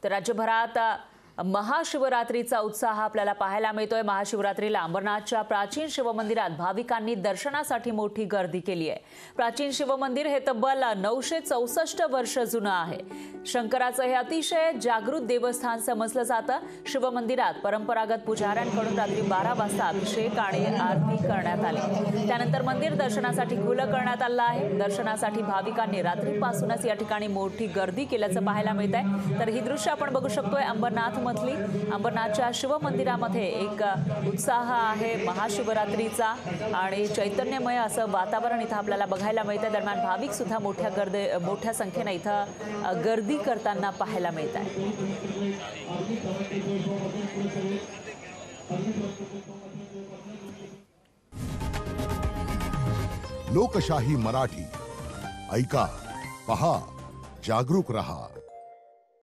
तर राज्यभरात महाशिवरात्रीचा उत्साह आपल्याला पाहायला मिळतोय। महाशिवरात्रीला अंबरनाथच्या प्राचीन शिवमंदिरात भाविकांनी दर्शनासाठी मोठी गर्दी केली आहे। प्राचीन शिवमंदिर हे तब्बल 964 वर्ष जुनं आहे। शंकराचं हे अतिशय जागृत देवस्थान समजलं जातं। शिवमंदिरात परंपरागत पुजाऱ्यांकडून रात्री 12 वाजता अभिषेक आणि आरती करण्यात आली। त्यानंतर मंदिर दर्शनासाठी खुलं करण्यात आलं आहे। दर्शनासाठी भाविकांनी रात्रीपासूनच या ठिकाणी मोठी गर्दी केल्याचं पाहायला मिळत आहे। तर ही दृश्य आपण बघू शकतोय अंबरनाथच्या शिवमंदिरामध्ये एक उत्साह आहे महाशिवरात्रीचा आणि चैतन्यमय असं वातावरण इथं आपल्याला बघायला मिळतंय। दरम्यान भाविक सुद्धा मोठ्या संख्येने इथं गर्दी करताना पाहायला मिळत आहे। लोकशाही मराठी ऐका, पहा, जागरूक रहा।